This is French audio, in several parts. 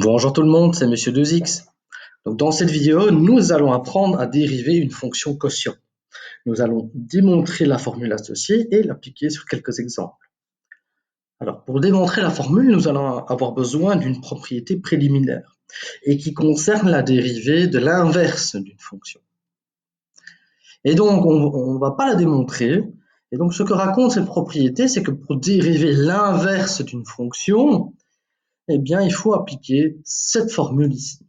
Bonjour tout le monde, c'est Monsieur 2x. Donc dans cette vidéo, nous allons apprendre à dériver une fonction quotient. Nous allons démontrer la formule associée et l'appliquer sur quelques exemples. Alors pour démontrer la formule, nous allons avoir besoin d'une propriété préliminaire et qui concerne la dérivée de l'inverse d'une fonction. Et donc on ne va pas la démontrer. Et donc ce que raconte cette propriété, c'est que pour dériver l'inverse d'une fonction, eh bien il faut appliquer cette formule ici.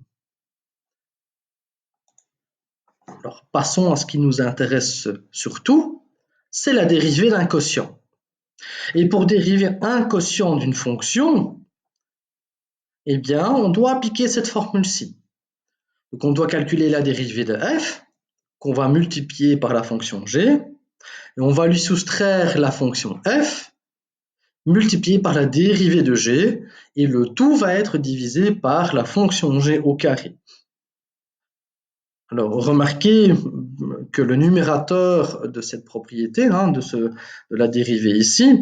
Alors, passons à ce qui nous intéresse surtout, c'est la dérivée d'un quotient. Et pour dériver un quotient d'une fonction, eh bien, on doit appliquer cette formule-ci. Donc, on doit calculer la dérivée de f, qu'on va multiplier par la fonction g, et on va lui soustraire la fonction f, multipliée par la dérivée de g, et le tout va être divisé par la fonction g au carré. Alors, remarquez que le numérateur de cette propriété, de la dérivée ici,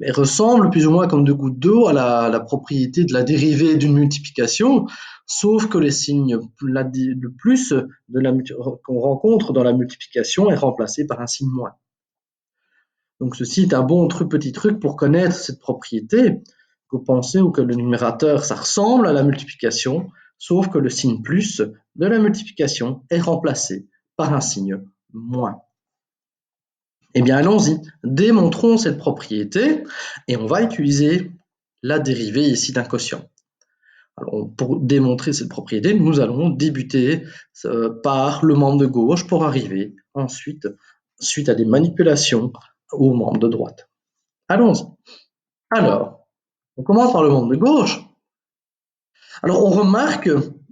ressemble plus ou moins comme deux gouttes d'eau à la propriété de la dérivée d'une multiplication, sauf que les signes, le plus qu'on rencontre dans la multiplication est remplacé par un signe moins. Donc ceci est un bon petit truc pour connaître cette propriété, que vous pensez ou que le numérateur, ça ressemble à la multiplication, sauf que le signe plus de la multiplication est remplacé par un signe moins. Eh bien, allons-y, démontrons cette propriété et on va utiliser la dérivée ici d'un quotient. Alors, pour démontrer cette propriété, nous allons débuter par le membre de gauche pour arriver ensuite, suite à des manipulations, au membre de droite. Allons-y. Alors, on commence par le membre de gauche. Alors, on remarque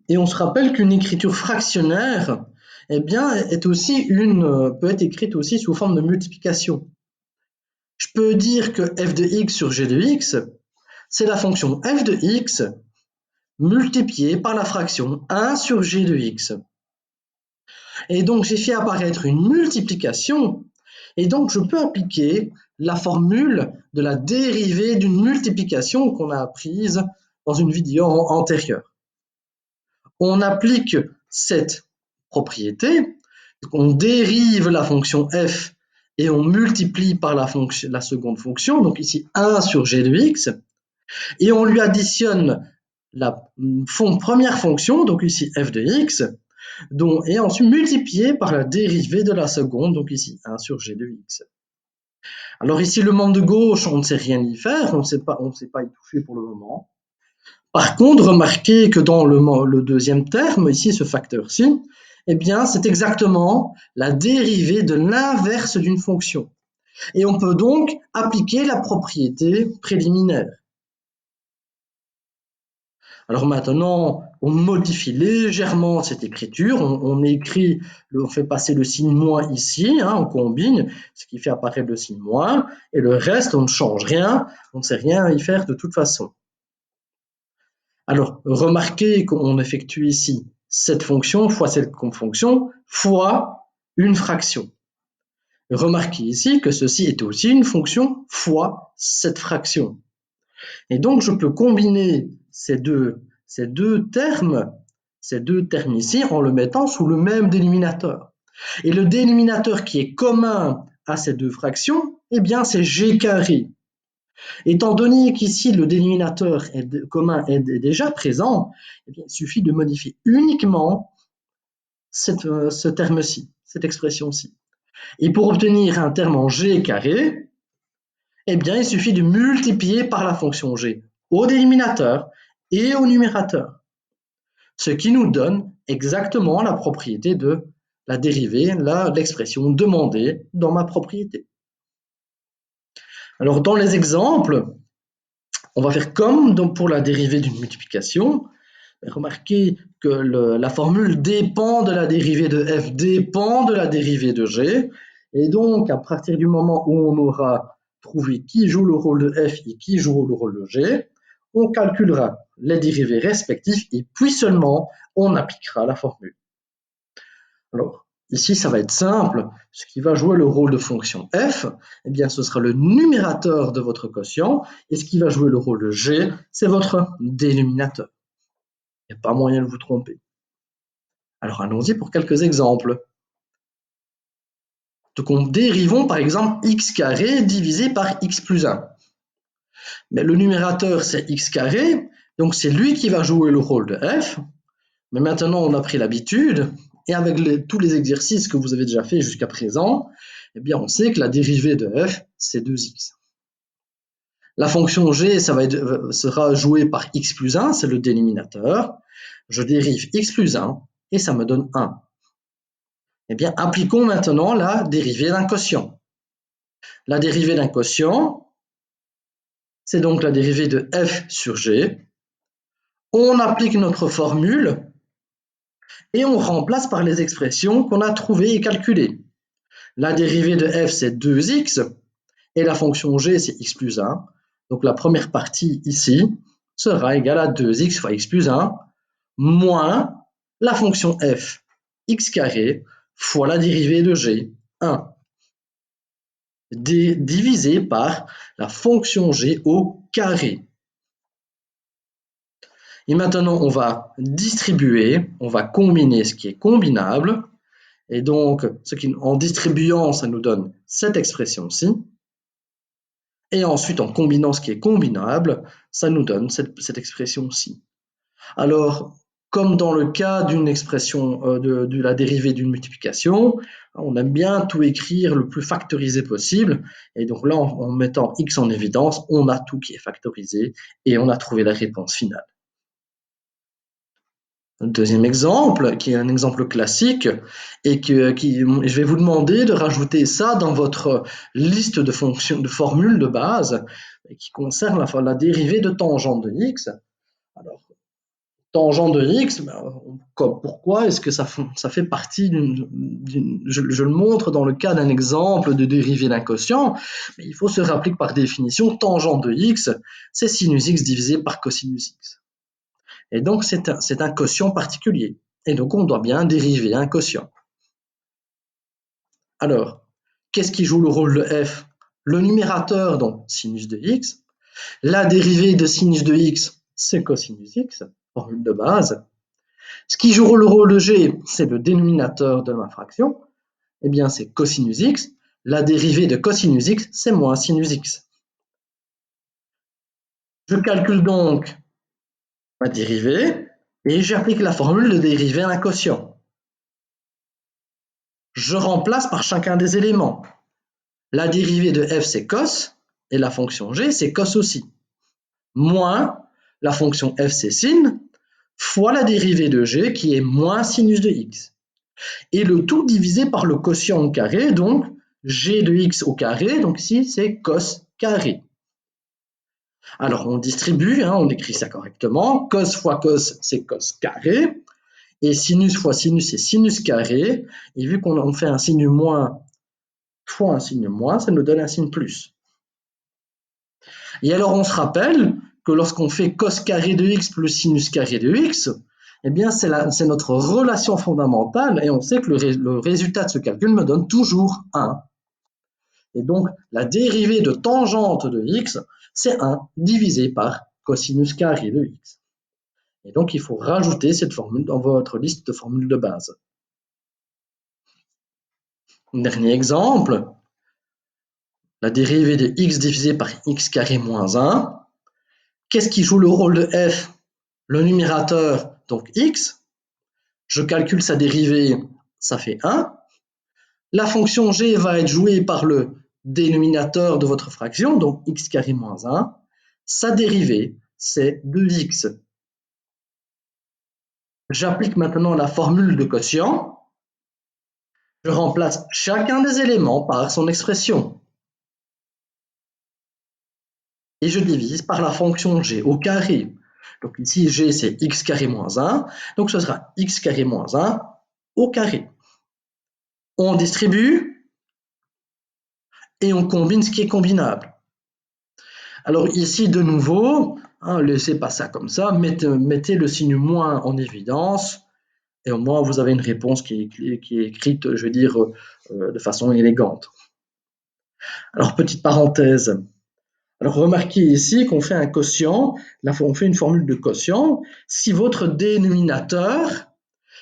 et on se rappelle qu'une écriture fractionnaire, eh bien, peut être écrite aussi sous forme de multiplication. Je peux dire que f de x sur g de x, c'est la fonction f de x multipliée par la fraction 1 sur g de x. Et donc, j'ai fait apparaître une multiplication, et donc je peux appliquer la formule de la dérivée d'une multiplication qu'on a apprise dans une vidéo antérieure. On applique cette propriété, on dérive la fonction f et on multiplie par la seconde fonction, donc ici 1 sur g de x, et on lui additionne la première fonction, donc ici f de x, et ensuite multiplié par la dérivée de la seconde, donc ici 1 sur g de x. Alors ici, le membre de gauche, on ne sait rien y faire, on ne sait pas y toucher pour le moment. Par contre, remarquez que dans le deuxième terme, ici, ce facteur-ci, eh bien, c'est exactement la dérivée de l'inverse d'une fonction. Et on peut donc appliquer la propriété préliminaire. Alors maintenant, on modifie légèrement cette écriture, on fait passer le signe moins ici, on combine, ce qui fait apparaître le signe moins, et le reste, on ne change rien, on ne sait rien y faire de toute façon. Alors, remarquez qu'on effectue ici cette fonction fois cette fonction fois une fraction. Remarquez ici que ceci est aussi une fonction fois cette fraction. Et donc, je peux combiner ces deux termes ici en le mettant sous le même dénominateur. Et le dénominateur qui est commun à ces deux fractions, eh bien, c'est g carré. Étant donné qu'ici le dénominateur commun est déjà présent, eh bien, il suffit de modifier uniquement ce terme-ci, cette expression-ci. Et pour obtenir un terme en g carré, eh bien, il suffit de multiplier par la fonction g au dénominateur et au numérateur, ce qui nous donne exactement la propriété de la dérivée, l'expression demandée dans ma propriété. Alors, dans les exemples, on va faire comme pour la dérivée d'une multiplication. Remarquez que la formule dépend de la dérivée de f, dépend de la dérivée de g. Et donc, à partir du moment où on aura trouvé qui joue le rôle de f et qui joue le rôle de g, on calculera les dérivés respectifs et puis seulement on appliquera la formule. Alors, ici, ça va être simple. Ce qui va jouer le rôle de fonction f, eh bien, ce sera le numérateur de votre quotient. Et ce qui va jouer le rôle de g, c'est votre dénominateur. Il n'y a pas moyen de vous tromper. Alors allons-y pour quelques exemples. Donc dérivons par exemple x carré divisé par x plus 1. Mais le numérateur c'est x carré, donc c'est lui qui va jouer le rôle de f. Mais maintenant on a pris l'habitude, et avec tous les exercices que vous avez déjà fait jusqu'à présent, eh bien on sait que la dérivée de f c'est 2x. La fonction g sera jouée par x plus 1, c'est le dénominateur. Je dérive x plus 1 et ça me donne 1. Eh bien, appliquons maintenant la dérivée d'un quotient. La dérivée d'un quotient, c'est donc la dérivée de f sur g. On applique notre formule et on remplace par les expressions qu'on a trouvées et calculées. La dérivée de f, c'est 2x et la fonction g, c'est x plus 1. Donc la première partie ici sera égale à 2x fois x plus 1 moins la fonction f, x carré, fois la dérivée de g, 1, divisé par la fonction g au carré. Et maintenant, on va distribuer, on va combiner ce qui est combinable. Et donc, en distribuant, ça nous donne cette expression-ci. Et ensuite, en combinant ce qui est combinable, ça nous donne cette expression-ci. Alors, comme dans le cas d'une expression de la dérivée d'une multiplication, on aime bien tout écrire le plus factorisé possible. Et donc là, en mettant x en évidence, on a tout qui est factorisé et on a trouvé la réponse finale. Un deuxième exemple, qui est un exemple classique, et je vais vous demander de rajouter ça dans votre liste de formules de base qui concerne la dérivée de tangente de x. Alors, tangente de x, pourquoi est-ce que ça fait partie je le montre dans le cas d'un exemple de dérivée d'un quotient, mais il faut se rappeler que par définition, tangente de x, c'est sinus x divisé par cosinus x. Et donc, c'est un quotient particulier. Et donc, on doit bien dériver un quotient. Alors, qu'est-ce qui joue le rôle de f? Le numérateur, donc sinus de x. La dérivée de sinus de x, c'est cosinus x, formule de base. Ce qui joue le rôle de g, c'est le dénominateur de ma fraction. Eh bien, c'est cosinus x. La dérivée de cosinus x, c'est moins sinus x. Je calcule donc ma dérivée et j'applique la formule de dérivée d'un quotient. Je remplace par chacun des éléments. La dérivée de f, c'est cos, et la fonction g, c'est cos aussi. Moins la fonction f, c'est sin, fois la dérivée de g, qui est moins sinus de x. Et le tout divisé par le quotient au carré, donc g de x au carré, donc ici, c'est cos carré. Alors, on distribue, on écrit ça correctement. Cos fois cos, c'est cos carré. Et sinus fois sinus, c'est sinus carré. Et vu qu'on fait un signe moins fois un signe moins, ça nous donne un signe plus. Et alors, on se rappelle que lorsqu'on fait cos carré de x plus sinus carré de x, eh bien, c'est notre relation fondamentale et on sait que le résultat de ce calcul me donne toujours 1. Et donc, la dérivée de tangente de x, c'est 1 divisé par cosinus carré de x. Et donc, il faut rajouter cette formule dans votre liste de formules de base. Dernier exemple, la dérivée de x divisé par x carré moins 1. Qu'est-ce qui joue le rôle de f? Le numérateur, donc x. Je calcule sa dérivée, ça fait 1. La fonction g va être jouée par le dénominateur de votre fraction, donc x carré moins 1. Sa dérivée, c'est 2x. J'applique maintenant la formule de quotient. Je remplace chacun des éléments par son expression. Et je divise par la fonction g au carré. Donc ici, g, c'est x carré moins 1. Donc ce sera x carré moins 1 au carré. On distribue et on combine ce qui est combinable. Alors ici, de nouveau, laissez pas ça comme ça, mettez le signe moins en évidence, et au moins vous avez une réponse qui est écrite, je veux dire, de façon élégante. Alors, petite parenthèse, Alors remarquez ici qu'on fait un quotient, là on fait une formule de quotient, si votre dénominateur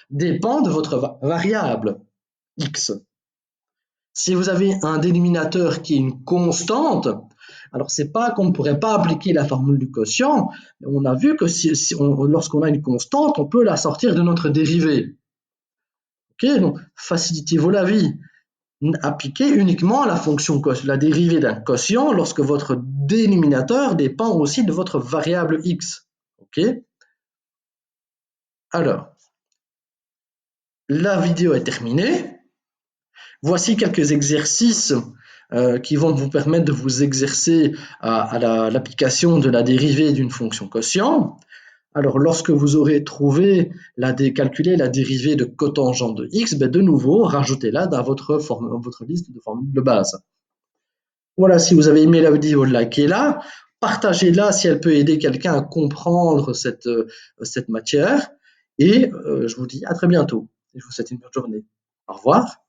dépend de votre variable x. Si vous avez un dénominateur qui est une constante, alors c'est pas qu'on ne pourrait pas appliquer la formule du quotient, mais on a vu que lorsqu'on a une constante, on peut la sortir de notre dérivée. Ok, donc facilitez-vous la vie. Appliquez uniquement la dérivée d'un quotient lorsque votre dénominateur dépend aussi de votre variable x. Ok. Alors, la vidéo est terminée. Voici quelques exercices qui vont vous permettre de vous exercer à l'application de la dérivée d'une fonction quotient. Alors, lorsque vous aurez calculé la dérivée de cotangente de x, ben de nouveau, rajoutez-la dans votre liste de formules de base. Voilà, si vous avez aimé la vidéo, likez-la, partagez-la si elle peut aider quelqu'un à comprendre cette matière. Et je vous dis à très bientôt. Je vous souhaite une bonne journée. Au revoir.